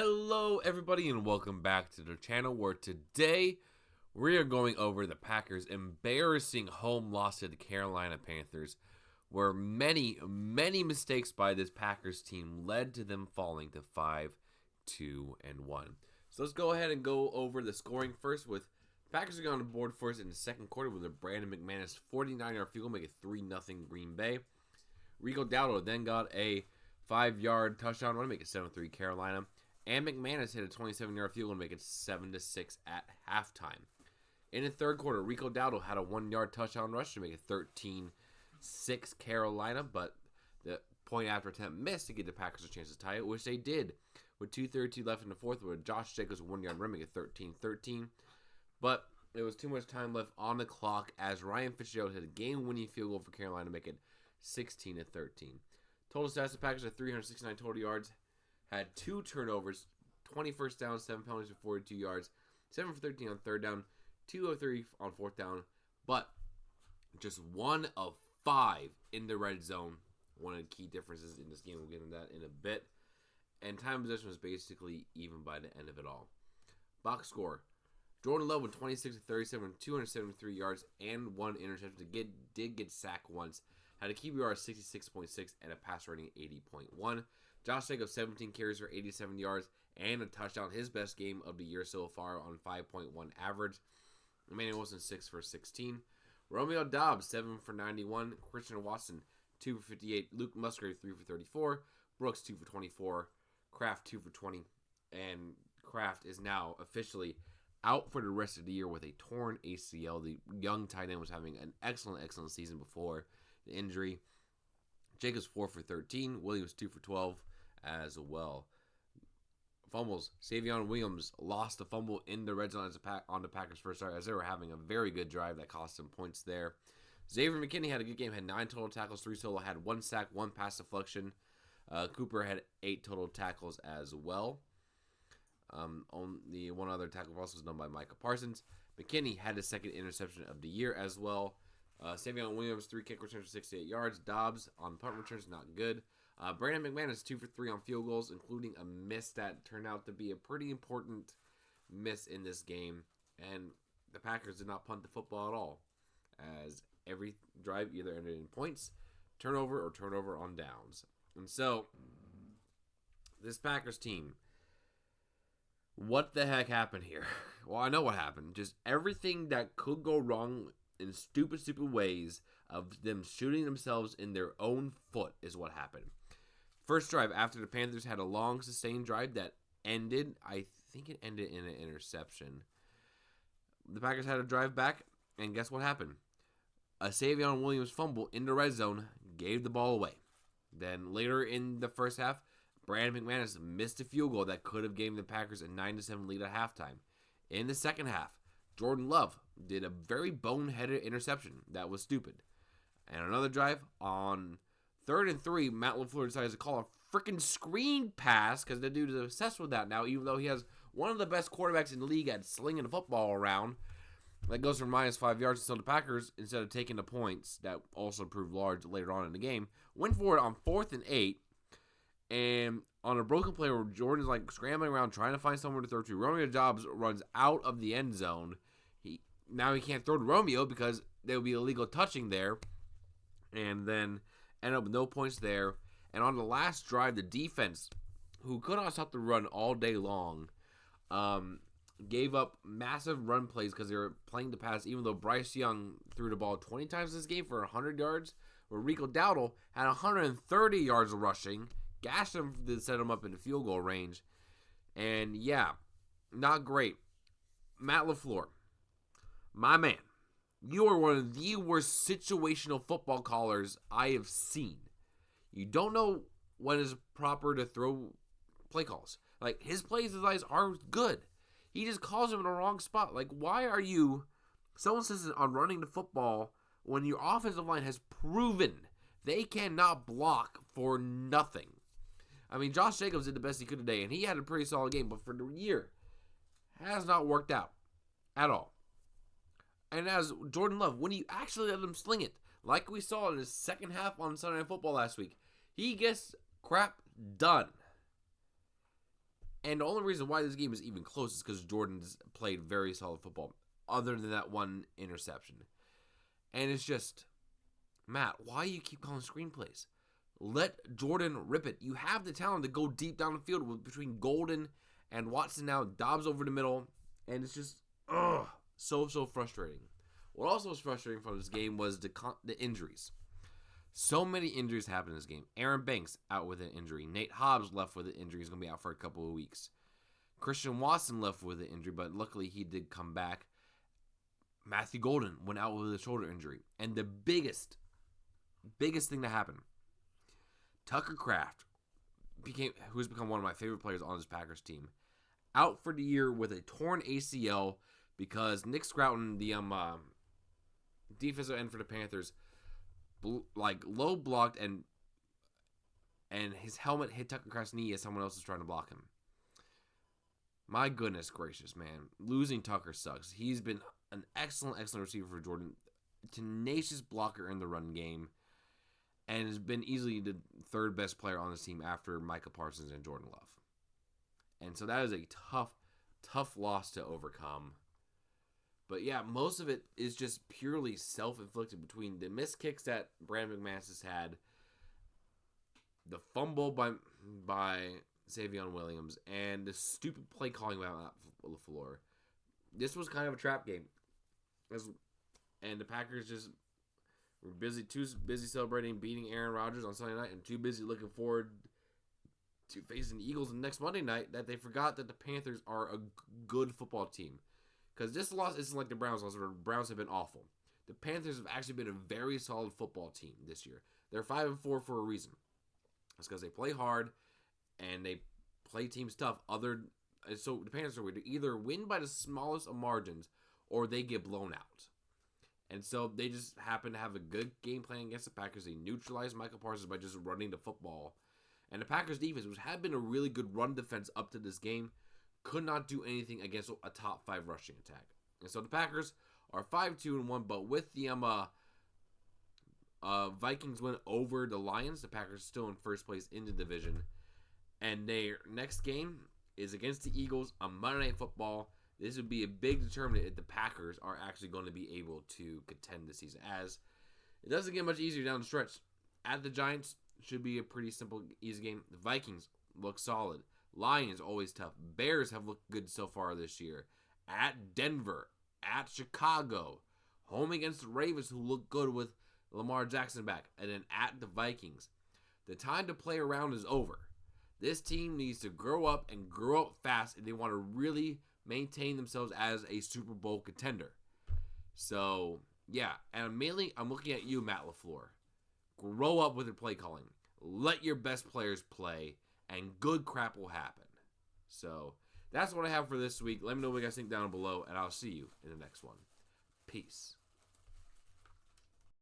Hello everybody and welcome back to the channel where today we are going over the Packers' embarrassing home loss to the Carolina Panthers, where many mistakes by this Packers team led to them falling to 5-2-1. So let's go ahead and go over the scoring first. With Packers going on the board first in the second quarter with a Brandon McManus 49-yard field goal, make it 3-0 Green Bay. Rico Dowdle then got a 5-yard touchdown run, make it 7-3 Carolina. And McManus hit a 27-yard field goal to make it 7-6 at halftime. In the third quarter, Rico Dowdle had a 1-yard touchdown rush to make it 13-6 Carolina, but the point after attempt missed to give the Packers a chance to tie it, which they did with 2:32 left in the fourth with Josh Jacobs' 1-yard run, make it 13-13. But there was too much time left on the clock as Ryan Fitzgerald hit a game-winning field goal for Carolina to make it 16-13. Total stats: the Packers had 369 total yards, had 2 turnovers, 20 first downs, 7 penalties for 42 yards, 7 for 13 on third down, 2 of 3 on fourth down, but just 1 of 5 in the red zone. One of the key differences in this game, we'll get into that in a bit. And time possession was basically even by the end of it all. Box score: Jordan Love with 26 of 37, 273 yards, and 1 interception. Did get sacked once. Had a QBR of 66.6 and a pass rating of 80.1. Josh Jacobs, 17 carries for 87 yards and a touchdown. His best game of the year so far on 5.1 average. Emmanuel Wilson, 6 for 16. Romeo Doubs, 7 for 91. Christian Watson, 2 for 58. Luke Musgrave, 3 for 34. Brooks, 2 for 24. Kraft, 2 for 20. And Kraft is now officially out for the rest of the year with a torn ACL. The young tight end was having an excellent season before the injury. Jacobs 4 for 13. Williams 2 for 12 as well. Fumbles: Savion Williams lost a fumble in the red zone on the Packers' first start as they were having a very good drive that cost them points there. Xavier McKinney had a good game, had 9 total tackles, 3 solo, had 1 sack, 1 pass deflection. Cooper had 8 total tackles as well. Only one other tackle loss was done by Micah Parsons. McKinney had his second interception of the year as well. Savion Williams, 3 kick returns for 68 yards. Dobbs on punt returns, not good. Brandon McManus, 2 for 3 on field goals, including a miss that turned out to be a pretty important miss in this game. And the Packers did not punt the football at all, as every drive either ended in points, turnover, or turnover on downs. And so, this Packers team, what the heck happened here? Well, I know what happened. Just everything that could go wrong in stupid ways of them shooting themselves in their own foot is what happened. First drive after the Panthers had a long sustained drive that ended, I think it ended in an interception. The Packers had a drive back, and guess what happened? A Savion Williams fumble in the red zone gave the ball away. Then later in the first half, Brandon McManus missed a field goal that could have given the Packers a 9-7 lead at halftime. In the second half, Jordan Love did a very boneheaded interception that was stupid. And another drive on 3rd and 3, Matt LaFleur decides to call a freaking screen pass because the dude is obsessed with that now, even though he has one of the best quarterbacks in the league at slinging the football around. That goes for -5 yards. So the Packers, instead of taking the points, that also proved large later on in the game, went for it on 4th and 8. And on a broken play where Jordan's like scrambling around trying to find somewhere to throw to, Romeo Doubs runs out of the end zone. Now he can't throw to Romeo because there would be illegal touching there. And then end up with no points there. And on the last drive, the defense, who could not stop the run all day long, gave up massive run plays because they were playing the pass, even though Bryce Young threw the ball 20 times this game for 100 yards, where Rico Dowdle had 130 yards rushing, gashed him to set him up in the field goal range. And yeah, not great. Matt LaFleur, my man, you are one of the worst situational football callers I have seen. You don't know when is proper to throw play calls. Like, his plays are good. He just calls them in the wrong spot. Like, why are you so insistent on running the football when your offensive line has proven they cannot block for nothing? I mean, Josh Jacobs did the best he could today, and he had a pretty solid game, but for the year, has not worked out at all. And as Jordan Love, when you actually let him sling it, like we saw in his second half on Sunday Night Football last week, he gets crap done. And the only reason why this game is even close is because Jordan's played very solid football, other than that one interception. And it's just, Matt, why do you keep calling screenplays? Let Jordan rip it. You have the talent to go deep down the field between Golden and Watson now. Dobbs over the middle. And it's just, so frustrating. What also was frustrating from this game was the injuries. So many injuries happened in this game. Aaron Banks out with an injury. Nate Hobbs left with an injury. He's going to be out for a couple of weeks. Christian Watson left with an injury, but luckily he did come back. Matthew Golden went out with a shoulder injury. And the biggest thing that happened, Tucker Kraft, who's become one of my favorite players on this Packers team, out for the year with a torn ACL because Nick Scrouton, the defensive end for the Panthers, low blocked and his helmet hit Tucker Kraft's knee as someone else was trying to block him. My goodness gracious, man. Losing Tucker sucks. He's been an excellent receiver for Jordan. Tenacious blocker in the run game. And has been easily the third best player on this team after Micah Parsons and Jordan Love. And so that is a tough loss to overcome. But yeah, most of it is just purely self-inflicted between the missed kicks that Brandon McManus has had, the fumble by Savion Williams, and the stupid play calling by LaFleur. This was kind of a trap game. And the Packers just were too busy celebrating beating Aaron Rodgers on Sunday night and too busy looking forward to facing the Eagles next Monday night that they forgot that the Panthers are a good football team. Because this loss isn't like the Browns loss, where the Browns have been awful. The Panthers have actually been a very solid football team this year. They're 5-4 for a reason. It's because they play hard and they play teams tough. So the Panthers are going to either win by the smallest of margins or they get blown out. And so they just happen to have a good game plan against the Packers. They neutralized Michael Parsons by just running the football. And the Packers defense, which had been a really good run defense up to this game, could not do anything against a top 5 rushing attack. And so the Packers are 5-2-1, but with the Vikings win over the Lions, the Packers are still in first place in the division. And their next game is against the Eagles on Monday Night Football. This would be a big determinant if the Packers are actually going to be able to contend this season, as it doesn't get much easier down the stretch. At the Giants, should be a pretty simple, easy game. The Vikings look solid. Lions always tough. Bears have looked good so far this year. At Denver, at Chicago, home against the Ravens, who look good with Lamar Jackson back, and then at the Vikings. The time to play around is over. This team needs to grow up and grow up fast if they want to really maintain themselves as a Super Bowl contender. So, yeah, and mainly I'm looking at you, Matt LaFleur. Grow up with your play calling. Let your best players play, and good crap will happen. So, that's what I have for this week. Let me know what you guys think down below, and I'll see you in the next one. Peace.